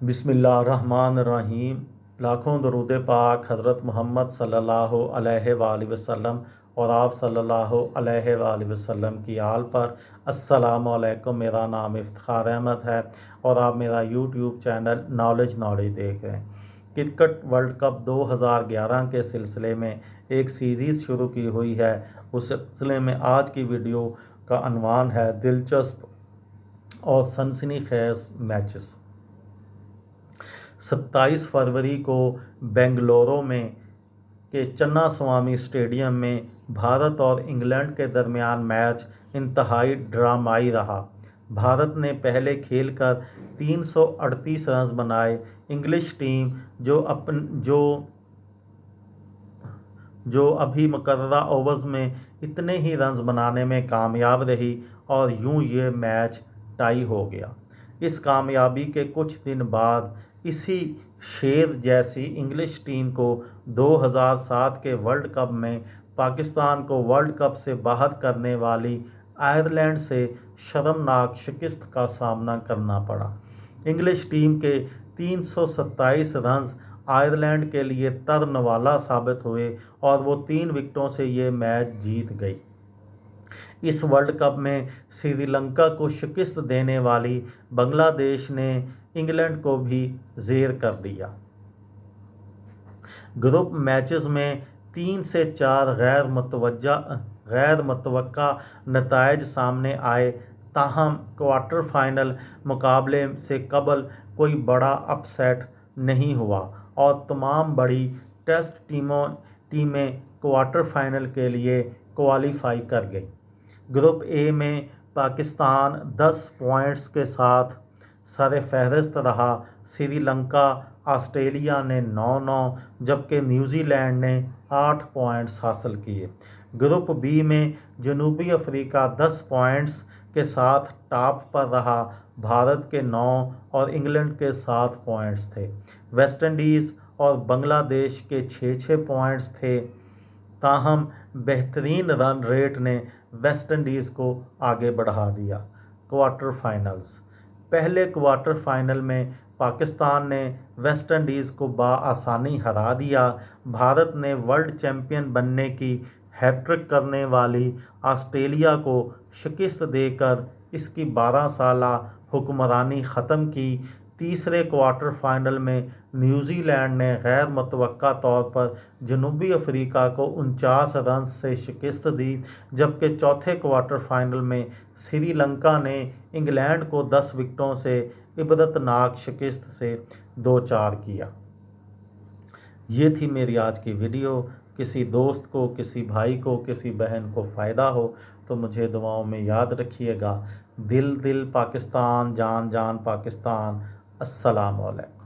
بسم اللہ الرحمن الرحیم۔ لاکھوں درود پاک حضرت محمد صلی اللہ علیہ وآلہ وسلم اور آپ صلی اللہ علیہ وآلہ وسلم کی آل پر۔ السلام علیکم، میرا نام افتخار احمد ہے اور آپ میرا یوٹیوب چینل نالج دیکھ رہے ہیں۔ کرکٹ ورلڈ کپ 2011 کے سلسلے میں ایک سیریز شروع کی ہوئی ہے۔ اس سلسلے میں آج کی ویڈیو کا عنوان ہے دلچسپ اور سنسنی خیز میچز۔ 27 فروری کو بنگلورو میں کے چنا سوامی اسٹیڈیم میں بھارت اور انگلینڈ کے درمیان میچ انتہائی ڈرامائی رہا۔ بھارت نے پہلے کھیل کر 338 رنز بنائے۔ انگلش ٹیم جو ابھی مقررہ اوورز میں اتنے ہی رنز بنانے میں کامیاب رہی اور یوں یہ میچ ٹائی ہو گیا۔ اس کامیابی کے کچھ دن بعد اسی شیر جیسی انگلش ٹیم کو 2007 کے ورلڈ کپ میں پاکستان کو ورلڈ کپ سے باہر کرنے والی آئرلینڈ سے شرمناک شکست کا سامنا کرنا پڑا۔ انگلش ٹیم کے 327 رنز آئرلینڈ کے لیے ترنوالا ثابت ہوئے اور وہ 3 وکٹوں سے یہ میچ جیت گئی۔ اس ورلڈ کپ میں سری لنکا کو شکست دینے والی بنگلہ دیش نے انگلینڈ کو بھی زیر کر دیا۔ گروپ میچز میں 3 سے 4 غیر متوقع نتائج سامنے آئے، تاہم کوارٹر فائنل مقابلے سے قبل کوئی بڑا اپ سیٹ نہیں ہوا اور تمام بڑی ٹیسٹ ٹیمیں کوارٹر فائنل کے لیے کوالیفائی کر گئیں۔ گروپ اے میں پاکستان 10 پوائنٹس کے ساتھ سر فہرست رہا۔ سری لنکا آسٹریلیا نے 9 جبکہ نیوزی لینڈ نے 8 پوائنٹس حاصل کیے۔ گروپ بی میں جنوبی افریقہ 10 پوائنٹس کے ساتھ ٹاپ پر رہا۔ بھارت کے 9 اور انگلینڈ کے 7 پوائنٹس تھے۔ ویسٹ انڈیز اور بنگلہ دیش کے 6 پوائنٹس تھے، تاہم بہترین رن ریٹ نے ویسٹ انڈیز کو آگے بڑھا دیا۔ Quarter finals. پہلے کوارٹر فائنل میں پاکستان نے ویسٹ انڈیز کو بآسانی ہرا دیا۔ بھارت نے ورلڈ چیمپئن بننے کی ہیٹ ٹرک کرنے والی آسٹریلیا کو شکست دے کر اس کی 12 سالہ حکمرانی ختم کی۔ تیسرے کوارٹر فائنل میں نیوزی لینڈ نے غیر متوقع طور پر جنوبی افریقہ کو 49 رنز سے شکست دی، جبکہ چوتھے کوارٹر فائنل میں سری لنکا نے انگلینڈ کو 10 وکٹوں سے عبرتناک شکست سے دوچار کیا۔ یہ تھی میری آج کی ویڈیو۔ کسی دوست کو، کسی بھائی کو، کسی بہن کو فائدہ ہو تو مجھے دعاؤں میں یاد رکھیے گا۔ دل دل پاکستان، جان جان پاکستان۔ السلام علیکم۔